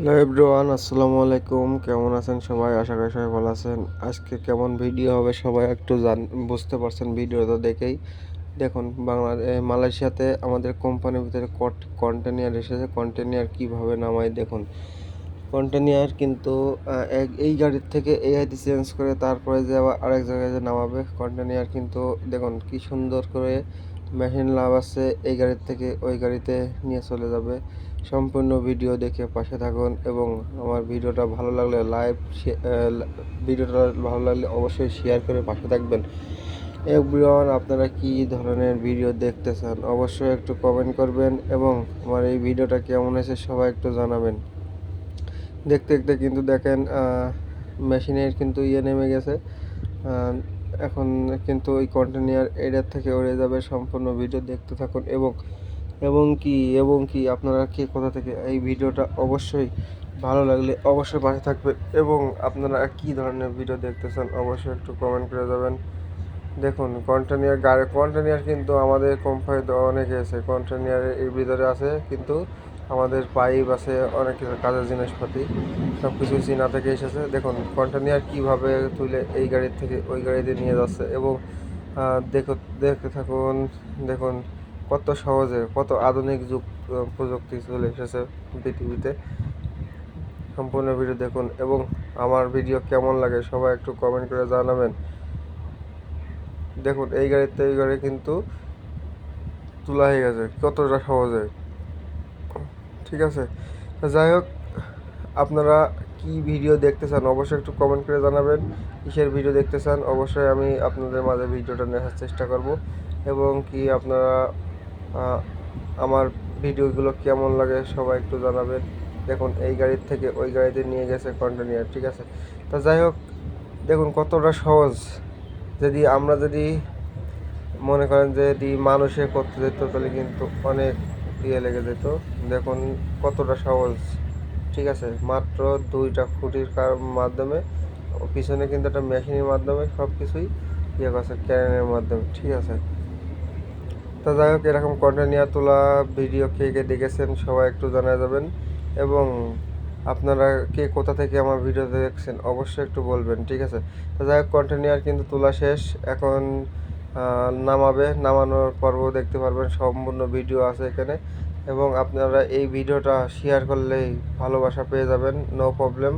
Hello everyone, আসসালামু আলাইকুম। কেমন আছেন সবাই? আশা করি সবাই ভালো আছেন। আজকে কেমন ভিডিও হবে সবাই একটু বুঝতে পারছেন ভিডিওটা দেখেই। দেখুন, মালয়েশিয়াতে আমাদের কোম্পানির ভিতরে কন্টেনার এসেছে। কন্টেনার কীভাবে নামায় দেখুন। কন্টেনার কিন্তু এই গাড়ির থেকে এই গাড়িতে চেঞ্জ করে তারপরে যে আবার আরেক জায়গায় যে নামাবে। কন্টেনার কিন্তু দেখুন কি সুন্দর করে মেশিন লাগাচ্ছে, এই গাড়ির থেকে ওই গাড়িতে নিয়ে চলে যাবে। সম্পূর্ণ ভিডিও দেখে পাশে থাকুন এবং আমার ভিডিওটা ভালো লাগলে অবশ্যই শেয়ার করে পাশে থাকবেন। এভরিওয়ান, আপনারা কি ধরনের ভিডিও দেখতে চান অবশ্যই একটু কমেন্ট করবেন এবং আমার এই ভিডিওটা কেমন হয়েছে সবাই একটু জানাবেন। দেখতে দেখতে কিন্তু দেখেন মেশিনের কিন্তু নেমে গেছে। এখন কিন্তু ওই কন্টেনার এরিয়ার থেকে উড়ে যাবে। সম্পূর্ণ ভিডিও দেখতে থাকুন এবং কি আপনারা কে কোথা থেকে এই ভিডিওটা অবশ্যই ভালো লাগলে অবশ্যই পাশে থাকবেন এবং আপনারা কি ধরনের ভিডিও দেখতে চান অবশ্যই একটু কমেন্ট করে যাবেন। দেখুন, কন্টেনার কিন্তু আমাদের কোম্পানিতে অনেকে আছে। কন্টেনারের এর ভিতরে আছে কিন্তু আমাদের পাইপ আছে, অনেক কিছু কাজের জিনিসপাতি সব কিছু চীনা থেকে এসেছে। দেখুন কন্টেনার কীভাবে তুলে এই গাড়ির থেকে ওই গাড়িতে নিয়ে যাচ্ছে এবং দেখতে থাকুন। দেখুন কত সহজে, কত আধুনিক প্রযুক্তি চলে এসেছে পৃথিবীতে। সম্পূর্ণ ভিডিও দেখুন এবং আমার ভিডিও কেমন লাগে সবাই একটু কমেন্ট করে জানাবেন। দেখুন এই গাড়িতে এই গাড়ি কিন্তু তোলা হয়ে গেছে কতটা সহজে। ঠিক আছে, যাই হোক, আপনারা কি ভিডিও দেখতে চান অবশ্যই একটু কমেন্ট করে জানাবেন। কিসের ভিডিও দেখতে চান অবশ্যই আমি আপনাদের মাঝে ভিডিওটা নেওয়ার চেষ্টা করব এবং কি আপনারা আমার ভিডিওগুলো কেমন লাগে সবাই একটু জানাবেন। দেখুন এই গাড়ির থেকে ওই গাড়িতে নিয়ে গেছে কন্টেনার। ঠিক আছে, তা যাই হোক, দেখুন কতটা সহজ। যদি মনে করেন যে যদি মানুষে করতে যেত তাহলে কিন্তু অনেক লেগে যেত। দেখুন কতটা সহজ। ঠিক আছে, মাত্র 2টা খুঁটির মাধ্যমে পিছনে কিন্তু একটা মেশিনের মাধ্যমে সব কিছুই করছে, ক্যারেনের মাধ্যমে। ঠিক আছে, তা যাই হোক, এরকম কন্টেনার তোলা ভিডিও কে কে দেখেছেন সবাই একটু জানা যাবেন এবং আপনারা কে কোথা থেকে আমার ভিডিও দেখছেন অবশ্যই একটু বলবেন। ঠিক আছে, তো যাই হোক, কন্টেনার কিন্তু তোলা শেষ। এখন নামানোর পর্ব দেখতে পারবেন। সম্পূর্ণ ভিডিও আছে এখানে এবং আপনারা এই ভিডিওটা শেয়ার করলেই ভালোবাসা পেয়ে যাবেন। নো প্রবলেম,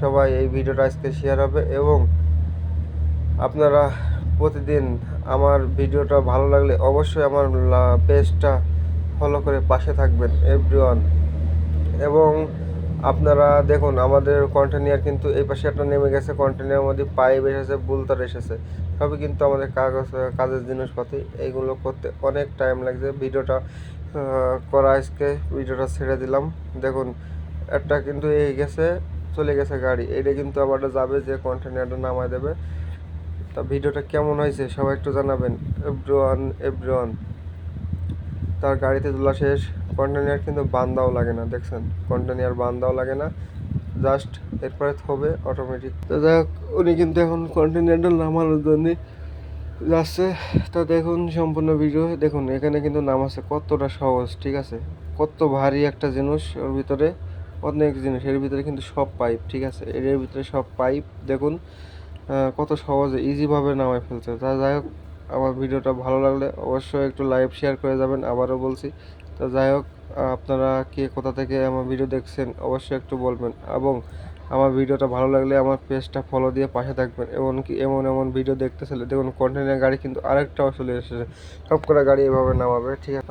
সবাই এই ভিডিওটা আজকে শেয়ার হবে এবং আপনারা প্রতিদিন আমার ভিডিওটা ভালো লাগলে অবশ্যই আমার পেজটা ফলো করে পাশে থাকবেন এভরিওয়ান। এবং আপনারা দেখুন আমাদের কন্টেনার কিন্তু এই পাশে একটা নেমে গেছে। কন্টেনারের মধ্যে পাইপ এসেছে, বুলতার এসেছে, সবই কিন্তু আমাদের কাজের জিনিসপাতি। এইগুলো করতে অনেক টাইম লাগছে। ভিডিওটা করা আজকে ভিডিওটা ছেড়ে দিলাম। দেখুন একটা কিন্তু এই গেছে, চলে গেছে গাড়ি, এটা কিন্তু আবার যাবে যে কন্টেনারটা নামায় দেবে। তা ভিডিওটা কেমন হয়েছে সবাই একটু জানাবেন এভরিওয়ান। তার গাড়িতে তোলা শেষ। কন্টেনার কিন্তু বান্দাও লাগে না, দেখছেন কন্টেনার বান্দাও লাগে না, জাস্ট এরপরে থবে অটোমেটিক। তো যাই হোক, উনি কিন্তু এখন কন্টেনারটা নামানোর জন্য যাচ্ছে। তা দেখুন সম্পূর্ণ ভিডিও দেখুন। এখানে কিন্তু নামাচ্ছে কতটা সহজ। ঠিক আছে, কত ভারী একটা জিনিস ওর ভিতরে, অনেক জিনিস এর ভিতরে কিন্তু সব পাইপ। ঠিক আছে, এর ভিতরে সব পাইপ। দেখুন কত সহজে ইজিভাবে নামায় ফেলছে। তা যাই হোক, আমার ভিডিওটা ভালো লাগলে অবশ্যই একটু লাইভ শেয়ার করে যাবেন, আবারও বলছি। তো যাই হোক, আপনারা কে কোথা থেকে আমার ভিডিও দেখছেন অবশ্যই একটু বলবেন এবং আমার ভিডিওটা ভালো লাগলে আমার পেজটা ফলো দিয়ে পাশে থাকবেন। এমনকি এমন ভিডিও দেখতে চাইলে দেখুন কন্টেনার গাড়ি কিন্তু আরেকটাও চলে এসেছে। সব কটা গাড়ি এভাবে নামাবে। ঠিক আছে,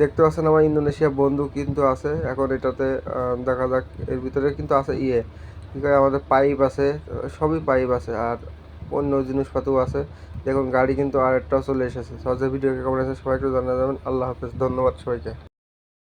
দেখতে পাচ্ছেন আমার ইন্দোনেশিয়া বন্ধু কিন্তু আছে এখন এটাতে। দেখা যাক, এর ভিতরে কিন্তু আছে কি করে আমাদের পাইপ আছে, সবই পাইপ আছে আর অন্য জিনিসপাতিও আছে। দেখুন গাড়ি কিন্তু আরেকটাও চলে এসেছে। সহজে ভিডিও কেমন আছে সবাই একটু জানা যাবেন। আল্লাহ হাফেজ, ধন্যবাদ সবাইকে।